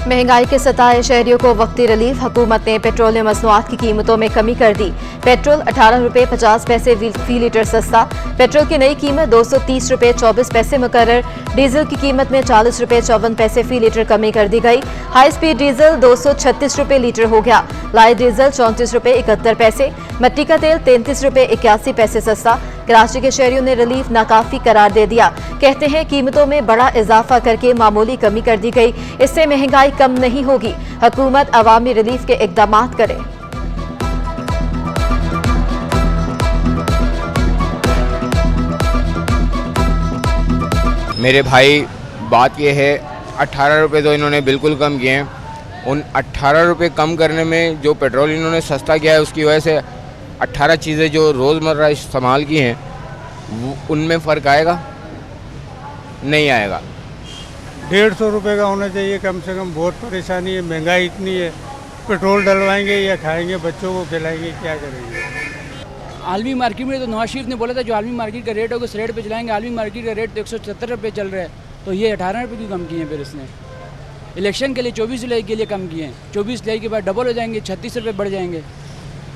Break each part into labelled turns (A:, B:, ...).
A: महंगाई के सताए शहरियों को वक्ती रिलीफ। हुकूमत ने पेट्रोलियम मसनूआत की कीमतों में कमी कर दी। पेट्रोल 18 रुपये 50 पैसे फी लीटर सस्ता। पेट्रोल की नई कीमत 230 रुपये 24 पैसे मुकर्रर। डीजल की कीमत में 40 रुपये 54 पैसे फी लीटर कमी कर दी गई। हाई स्पीड डीजल 236 रुपये लीटर हो गया। लाइट डीजल 34 रुपये 71 पैसे। मट्टी का तेल 33 रुपये 81 पैसे सस्ता। कराची के शहरियों ने रिलीफ नाकाफी करार दे दिया। कहते हैं कीमतों में बड़ा इजाफा करके मामूली कमी कर दी गई, इससे महंगाई कम नहीं होगी। हुकूमत अवामी रिलीफ के इकदाम करे।
B: मेरे भाई, बात यह है 18 रुपये तो इन्होंने बिल्कुल कम किए हैं। उन 18 रुपये कम करने में जो पेट्रोल इन्होंने सस्ता किया है उसकी वजह से 18 चीज़ें जो रोज़मर्रा इस्तेमाल की हैं उनमें फ़र्क आएगा? नहीं आएगा।
C: 150 रुपये का होना चाहिए कम से कम। बहुत परेशानी है, महंगाई इतनी है। पेट्रोल डलवाएंगे या खाएंगे, बच्चों को खिलाएंगे, क्या करेंगे?
D: आलमी मार्केट में तो नवाज शरीफ ने बोला था जो आलमी मार्केट का रेट होगा उस रेट पे चलाएंगे। आलमी मार्केट का रेट तो 170 रुपये चल रहा है, तो ये 18 रुपये क्यों कम किए हैं? फिर इसने इलेक्शन के लिए 24 जुलाई के लिए कम किए हैं। 24 जुलाई के बाद डबल हो जाएंगे, 36 रुपये बढ़ जाएंगे।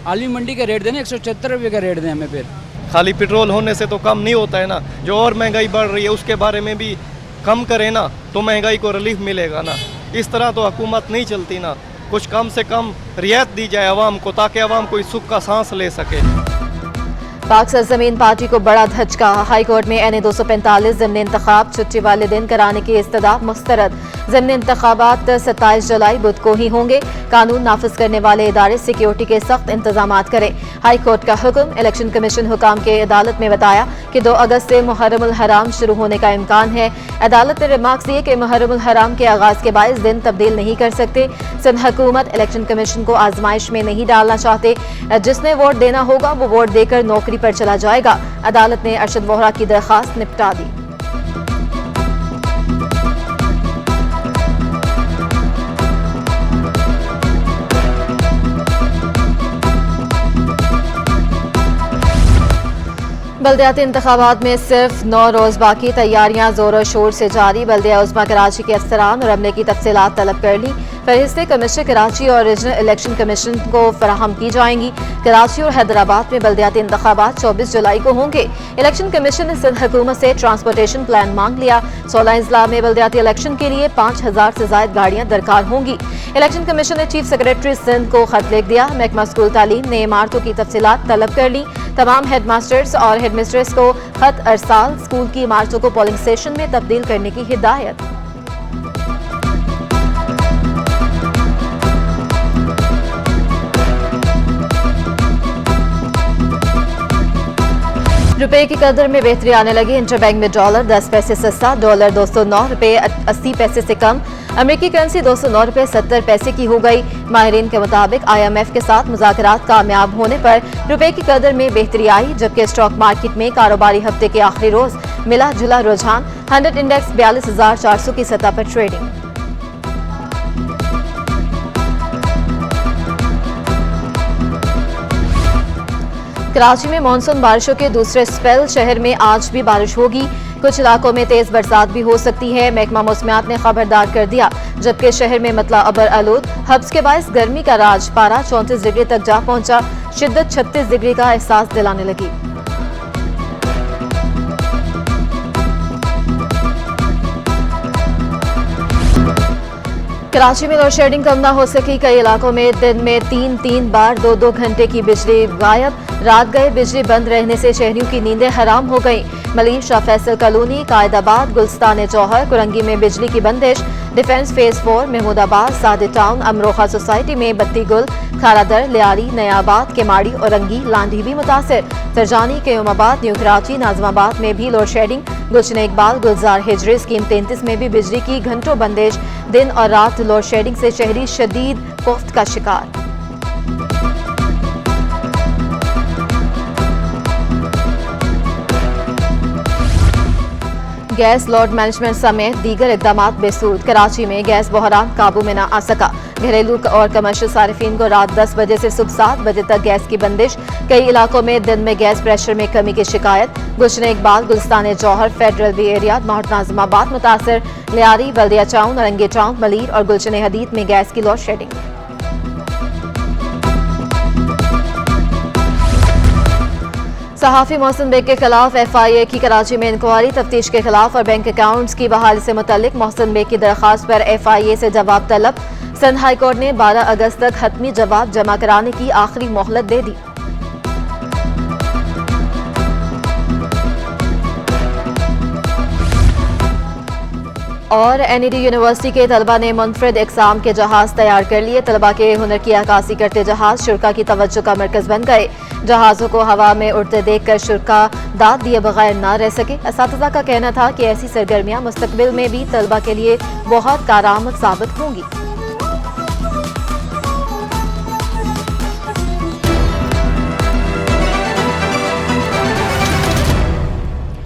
D: आलमी मंडी का रेट देना 170 रुपये का रेट दें हमें। फिर
E: खाली पेट्रोल होने से तो कम नहीं होता है ना, जो और महंगाई बढ़ रही है उसके बारे में भी कम करें ना, तो महंगाई को रिलीफ मिलेगा ना। इस तरह तो हुकूमत नहीं चलती ना। कुछ कम से कम रियायत दी जाए आवाम को, ताकि आवाम कोई सुख का सांस ले सके।
A: पाक सरजमीन पार्टी को बड़ा धचका। हाई कोर्ट में NA 245 ज़िमनी इंतखाब छुट्टी वाले दिन कराने की इस्तदा मुस्तरद। ज़िमनी इंतखाबात 27 जुलाई बुध को ही होंगे। कानून नाफिज करने वाले इदारे सिक्योरिटी के सख्त इंतजाम करें। हाई कोर्ट का हुक्म। इलेक्शन कमीशन हुकाम के अदालत में बताया कि 2 अगस्त से मुहर्रम उल हराम शुरू होने का इम्कान है। अदालत ने रिमार्क्स दिए कि मुहर्रम उल हराम के आगाज के बायस दिन तब्दील नहीं कर सकते। सिंध हुकूमत इलेक्शन कमीशन को आजमाइश में नहीं डालना चाहते। जिसने वोट देना होगा वो वोट देकर नौकरी पर चला जाएगा। अदालत ने अरशद वोहरा की दरखास्त निपटा दी। बल्दियाती इंतखाबात में सिर्फ 9 रोज बाकी। तैयारियां जोरों शोर से जारी। बल्दिया उज़्मा कराची के अफसरान और अमले की तफसीलात तलब कर ली। फहरिस्तें कमिश्नर कराची और रीजनल इलेक्शन कमीशन को फराहम की जाएंगी। कराची और हैदराबाद में बल्दियाती इंतखाबात 24 जुलाई को होंगे। इलेक्शन कमीशन ने सिंध हुकूमत से ट्रांसपोर्टेशन प्लान मांग लिया। 16 अजला में बल्दियाती इलेक्शन के लिए 5000 से ज्यादा गाड़ियां दरकार होंगी। इलेक्शन कमीशन ने चीफ सेक्रेटरी सिंध को खत लिख दिया। महकमा स्कूल तालीम ने इमारतों की तफसीलात तलब कर ली। तमाम हेड मास्टर्स और हेड मिस्ट्रेस को खत अरसाल। स्कूल की इमारतों को पोलिंग स्टेशन में तब्दील करने की हिदायत। रुपए की कदर में बेहतरी आने लगी। इंटरबैंक में डॉलर 10 पैसे सस्ता। डॉलर 209 रुपये 80 पैसे से कम। अमेरिकी करेंसी 209 रुपये 70 पैसे की हो गई। माहिरीन के मुताबिक IMF के साथ मुज़ाकरात कामयाब होने पर रुपए की कदर में बेहतरी आई, जबकि स्टॉक मार्केट में कारोबारी हफ्ते के आखिरी रोज मिला जुला रुझान। 100 इंडेक्स 42,400 की सतह पर ट्रेडिंग। कराची में मानसून बारिशों के दूसरे स्पेल। शहर में आज भी बारिश होगी। कुछ इलाकों में तेज बरसात भी हो सकती है। महकमा मौसमियात ने खबरदार कर दिया, जबकि शहर में मतला अबर आलूद। हब्स के बायस गर्मी का राज। पारा 34 डिग्री तक जा पहुंचा। शिद्दत 36 डिग्री का एहसास दिलाने लगी। कराची में लोड शेडिंग कम न हो सकी। कई इलाकों में दिन में 3-3 बार 2-2 घंटे की बिजली गायब। रात गए बिजली बंद रहने से शहरियों की नींदें हराम हो गईं। मलिक शाह फैसल कॉलोनी, कायदाबाद, गुलस्तान जौहर, कुरंगी में बिजली की बंदिश। डिफेंस फेज 4, महमूदाबाद, सादे टाउन, अमरोहा सोसाइटी में बत्ती गुल। खारादर, लियारी, नयाबाद, केमाड़ी, औरंगी, लांडी भी मुतासिर। सरजानी, क्योमाबाद, न्यू कराची, नाजमाबाद में भी लोड शेडिंग। गुलशन इकबाल, गुलजार हिजरी, स्कीम 33 में भी बिजली की घंटों बंदिश। दिन और रात लोड शेडिंग से शहरी शदीद कोफ्त का शिकार। गैस लोड मैनेजमेंट समेत दीगर इकदाम बेसूद। कराची में गैस बहरान काबू में न आ सका। घरेलू और कमर्शियल सारिफिन को रात 10 बजे से सुबह 7 बजे तक गैस की बंदिश। कई इलाकों में दिन में गैस प्रेशर में कमी की शिकायत। Gulshan Iqbal, Gulistan Jauhar, Federal B Area, North Nazimabad मुतासर, लियारी, बल्दिया टाउन, नारंगी टाउन, मलीर और गुलशन हदीद में गैस की लोड शेडिंग। सहाफ़ी मोहसिन बेग के खिलाफ FIA की कराची में इंक्वायरी। तफ्तीश के खिलाफ और बैंक अकाउंट्स की बहाली से मुतल्लिक मोहसिन बेग की दरख्वास्त पर FIA से जवाब तलब। सिंध हाई कोर्ट ने 12 अगस्त तक हतमी जवाब जमा कराने की आखिरी मोहलत दे दी। और NED यूनिवर्सिटी के तलबा ने मुनफरिद एग्जाम के जहाज तैयार कर लिए। तलबा के हुनर की अक्कासी करते जहाज शुरा की तवज्जो का मरकज बन गए। जहाज़ों को हवा में उड़ते देखकर शुरा दाद दिए बगैर ना रह सके। असातिज़ा का कहना था कि ऐसी सरगर्मियाँ मुस्तकबिल में भी तलबा के लिए बहुत कारआमद साबित होंगी।